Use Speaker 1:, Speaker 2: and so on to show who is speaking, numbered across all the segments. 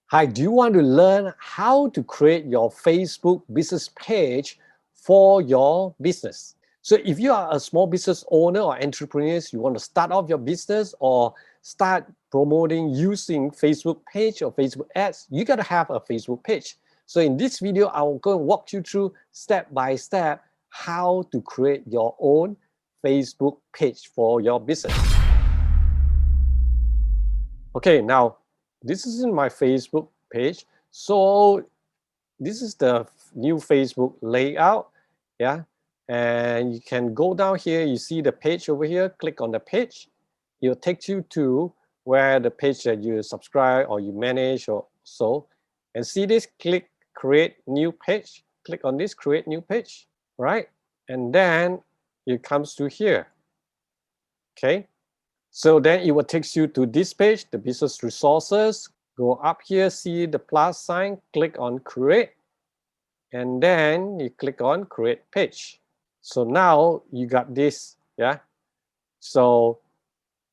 Speaker 1: Hi, do you want to learn how to create your Facebook business page for your business? So if you are a small business owner or entrepreneurs, you want to start off your business or start promoting using Facebook page or Facebook ads, you got to have a Facebook page. So in this video, I will go and walk you through step by step how to create your own Facebook page for your business. Okay, now this is in my Facebook page. So this is the new Facebook layout. Yeah. And you can go down here. You see the page over here. Click on the page. It will take you to where the page that you subscribe or you manage or so. And see this, click create new page. Click on this, create new page. Right. And then it comes to here. Okay. So then it will take you to this page, the business resources. Go up here, see the plus sign, click on create, and then you click on create page. So now you got this, yeah. So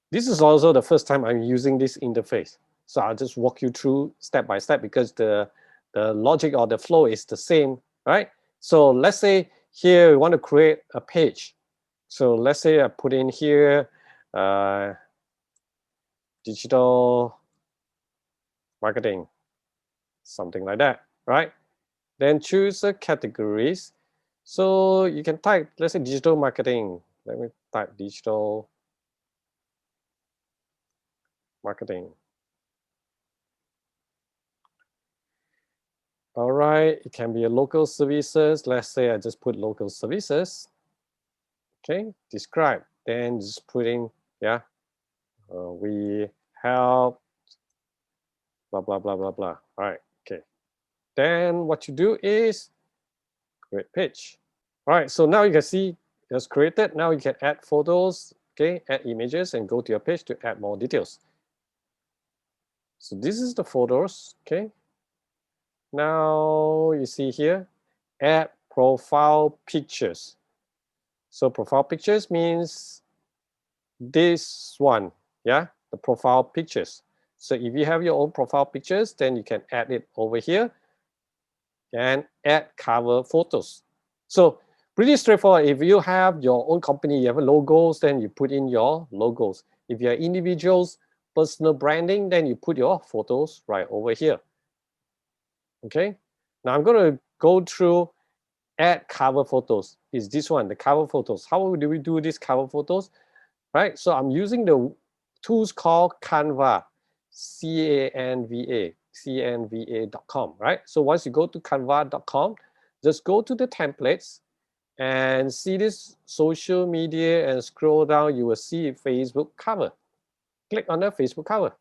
Speaker 1: this is also the first time I'm using this interface. So I'll just walk you through step by step because the logic or the flow is the same, right? So let's say here we want to create a page. So let's say I put in here digital marketing, something like that, right? Then choose the categories. So you can type, let's say digital marketing. Let me type digital marketing. All right, it can be a local services. Let's say I just put local services. Okay, describe. Then just put in, yeah, we help, blah, blah, blah, blah, blah. All right, okay. Then what you do is create page. All right, so now you can see it's created. Now you can add photos, okay, add images and go to your page to add more details. So this is the photos, okay. Now you see here, add profile pictures. So profile pictures means this one, yeah, the profile pictures. So if you have your own profile pictures, then you can add it over here and add cover photos. So pretty straightforward. If you have your own company, you have logos, then you put in your logos. If you're individuals, personal branding, then you put your photos right over here. Okay, now I'm going to go through add cover photos. Is this one, the cover photos. How do we do these cover photos? Right, so I'm using the tools called Canva, C-A-N-V-A, canva.com, right? So once you go to canva.com, just go to the templates and see this social media and scroll down, you will see Facebook cover. Click on the Facebook cover.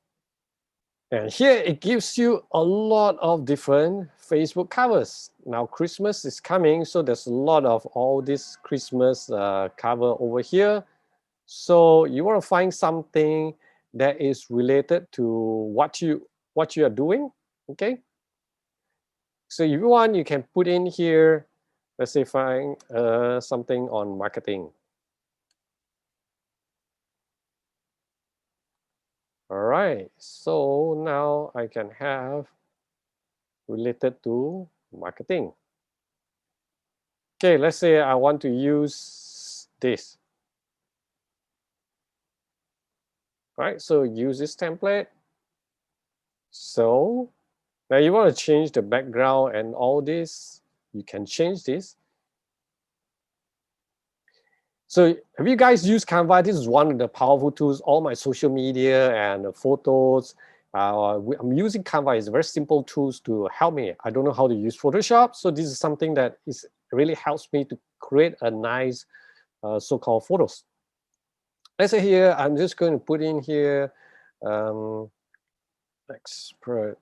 Speaker 1: And here it gives you a lot of different Facebook covers. Now Christmas is coming, so there's a lot of all this Christmas cover over here. So you want to find something that is related to what you are doing, okay? So if you want, you can put in here, let's say find something on marketing. All right, so now I can have related to marketing. Okay, let's say I want to use this. Right, so use this template. So now you want to change the background and all this, you can change this. So have you guys used Canva? This is one of the powerful tools. All my social media and photos. I'm using Canva. It's very simple tools to help me. I don't know how to use Photoshop. So this is something that really helps me to create a nice so-called photos. Let's say here, I'm just going to put in here expert.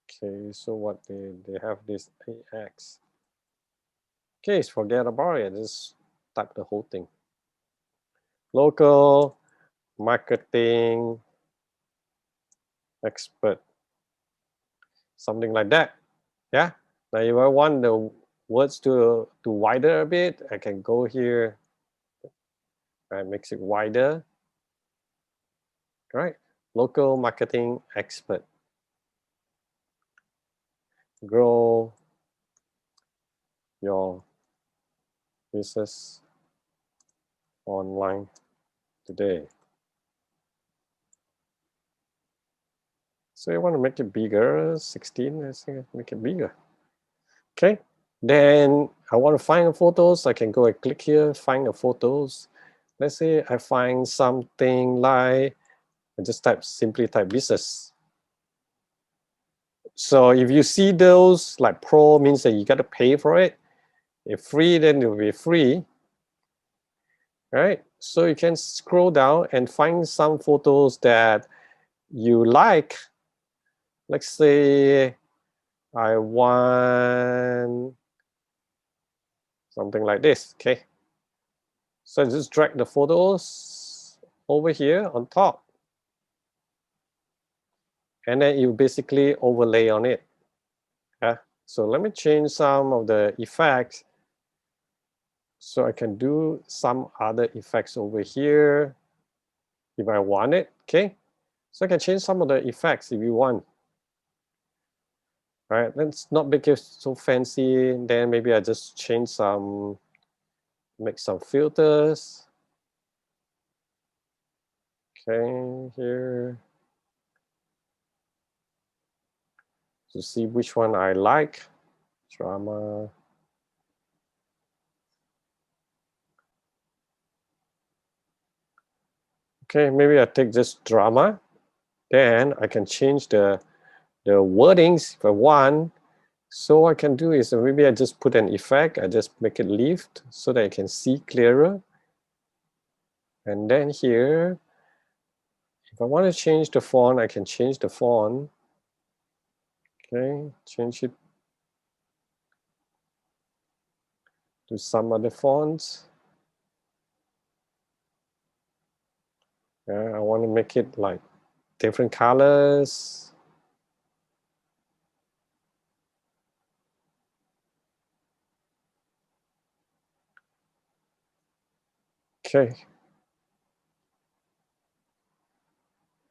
Speaker 1: Okay, so what they have this AX. Okay, forget about it. Just type the whole thing. Local marketing expert, something like that. Yeah. Now if I want the words to wider a bit, I can go here and makes it wider. All right. Local marketing expert. grow your business online today. So you want to make it bigger, 16, let's make it bigger. Okay, then I want to find the photos. I can go and click here, find the photos. Let's say I find something like, I just simply type business. So if you see those like pro means that you got to pay for it. If free, then it will be free. Right? So you can scroll down and find some photos that you like. Let's say I want something like this. Okay. So just drag the photos over here on top. And then you basically overlay on it. Yeah. So let me change some of the effects. So I can do some other effects over here if I want it. Okay. So I can change some of the effects if you want. All right, let's not make it so fancy. Then maybe I just change some, make some filters. Okay, here. To see which one I like. Drama. Okay, maybe I take just drama. Then I can change the wordings if I want. So what I can do is maybe I just put an effect. I just make it lift so that I can see clearer. And then here, if I want to change the font, I can change the font. Okay, change it to some other fonts. I want to make it like different colors. Okay.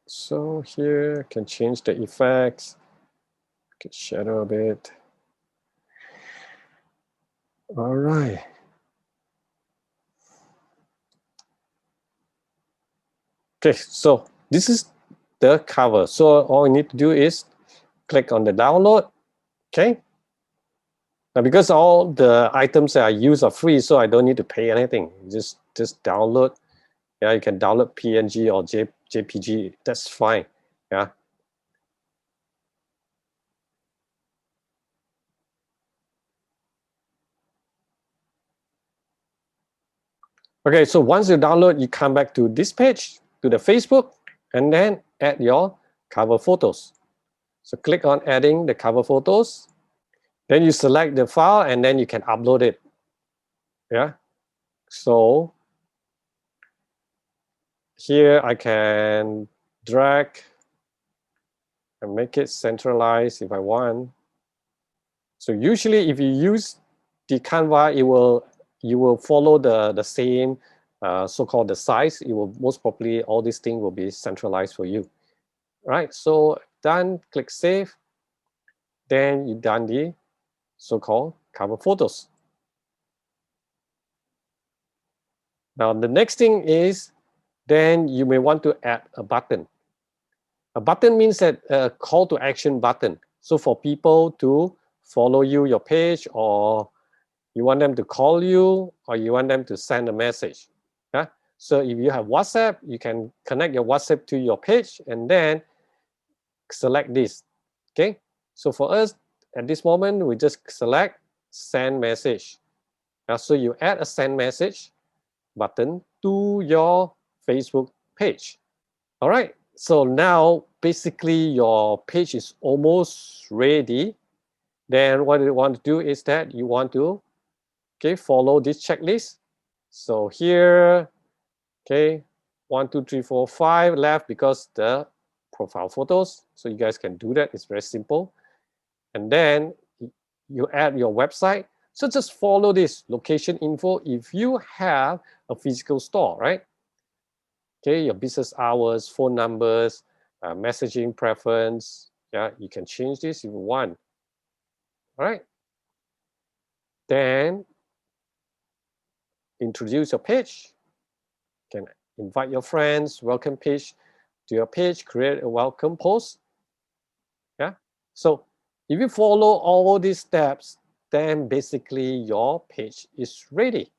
Speaker 1: So here I can change the effects. I can shadow a bit. All right. Okay, so this is the cover. So all you need to do is click on the download. Okay. Now because all the items that I use are free, so I don't need to pay anything. Just download. Yeah, you can download PNG or JPG. That's fine. Yeah. Okay, so once you download, you come back to this page, to the Facebook, and then add your cover photos. So click on adding the cover photos. Then you select the file and then you can upload it. Yeah. So here I can drag and make it centralized if I want. So usually if you use the Canva, you will follow the same so-called the size. It will most probably all these things will be centralized for you. Right, so done, click save. Then you done the so-called cover photos. Now the next thing is, then you may want to add a button. A button means that a call to action button. So for people to follow you, your page, or you want them to call you, or you want them to send a message. Yeah? So if you have WhatsApp, you can connect your WhatsApp to your page and then select this. Okay. So for us, at this moment, we just select send message. So you add a send message button to your Facebook page. All right. So now basically your page is almost ready. Then what you want to do is that you want to follow this checklist. So here, 1, 2, 3, 4, 5 left because the profile photos. So you guys can do that. It's very simple. And then you add your website. So just follow this location info if you have a physical store, right? Okay, your business hours, phone numbers, messaging preference. Yeah, you can change this if you want. All right. Then introduce your page. You can invite your friends, welcome page to your page, create a welcome post. Yeah. So if you follow all these steps, then basically your page is ready.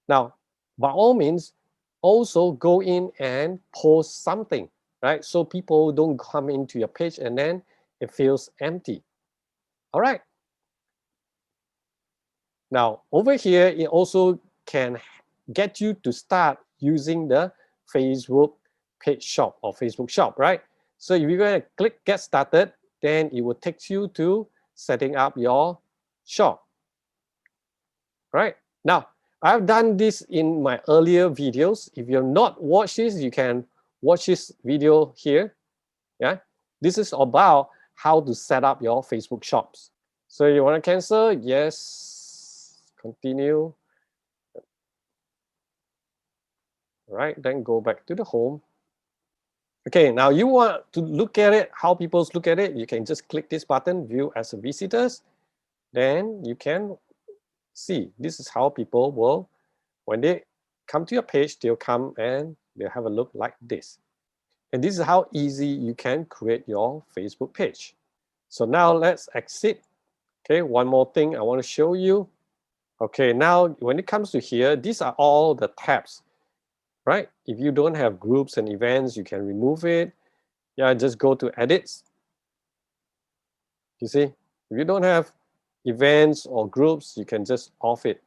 Speaker 1: Now, by all means, also go in and post something, right? So people don't come into your page and then it feels empty. All right. Now, over here, it also can get you to start using the Facebook page shop or Facebook shop, right? So if you're going to click get started, then it will take you to setting up your shop, right? Now, I've done this in my earlier videos. If you've not watched this, you can watch this video here. Yeah, this is about how to set up your Facebook shops. So you want to cancel? Yes. Continue. Right, then go back to the home. Okay, now you want to look at it, how people look at it, you can just click this button, view as a visitors. Then you can see, this is how people will, when they come to your page, they'll come and they'll have a look like this. And this is how easy you can create your Facebook page. So now let's exit. Okay, one more thing I want to show you. Okay, now when it comes to here, these are all the tabs. Right? If you don't have groups and events, you can remove it. Yeah, just go to edits. You see, if you don't have events or groups, you can just off it.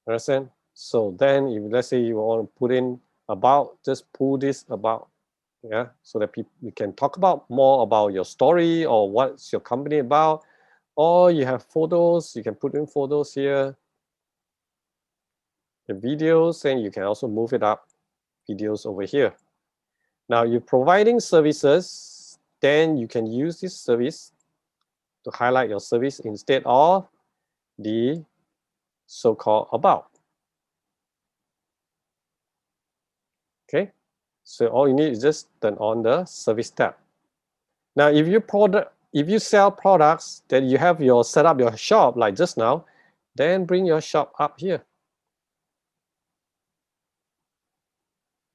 Speaker 1: Understand? So then if let's say you want to put in about, just pull this about. Yeah, so that people you can talk about more about your story or what's your company about. Or you have photos, you can put in photos here. The videos, and you can also move it up, videos over here. Now you're providing services, then you can use this service to highlight your service instead of the so-called about. Okay, so all you need is just turn on the service tab. Now if you sell products that you have your set up your shop like just now, then bring your shop up here.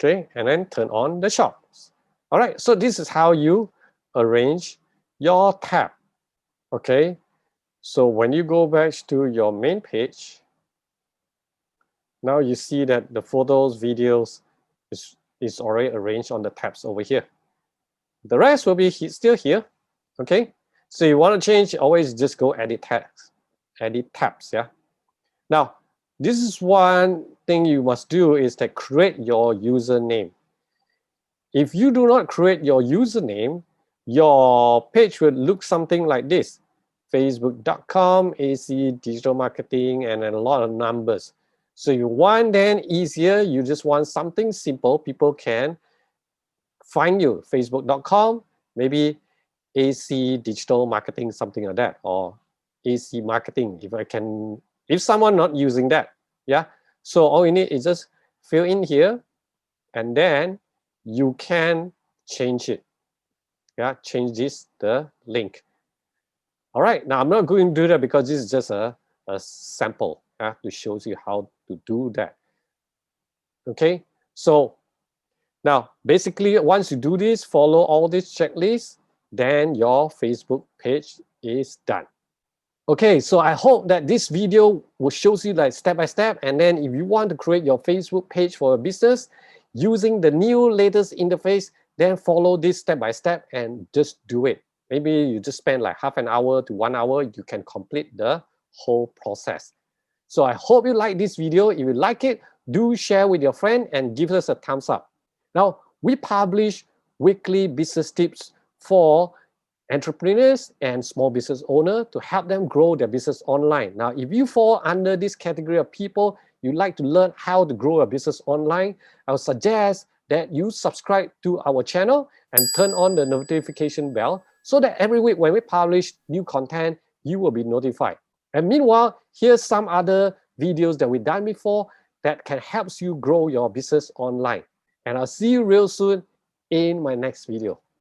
Speaker 1: Okay, and then turn on the shops. All right, so this is how you arrange your tab. Okay, so when you go back to your main page, now you see that the photos, videos is already arranged on the tabs over here. The rest will be still here. Okay, so you want to change, always just go edit tabs. Edit tabs, yeah. Now, this is one thing you must do is that create your username. If you do not create your username, your page will look something like this. Facebook.com, AC Digital Marketing, and a lot of numbers. So you want then easier, you just want something simple, people can find you. Facebook.com, maybe AC Digital Marketing, something like that, or AC Marketing, if someone not using that, yeah. So all you need is just fill in here, and then you can change it. Yeah, change the link. All right, now I'm not going to do that because this is just a sample to show you how to do that. Okay, so now basically once you do this, follow all these checklists, then your Facebook page is done. Okay, so I hope that this video will show you like step by step, and then if you want to create your Facebook page for a business using the new latest interface, then follow this step by step and just do it. Maybe you just spend like half an hour to 1 hour, you can complete the whole process. So I hope you like this video. If you like it, do share with your friend and give us a thumbs up. Now, we publish weekly business tips for entrepreneurs and small business owners to help them grow their business online. Now, if you fall under this category of people, you like to learn how to grow a business online, I would suggest that you subscribe to our channel and turn on the notification bell so that every week when we publish new content, you will be notified. And meanwhile, here's some other videos that we've done before that can help you grow your business online. And I'll see you real soon in my next video.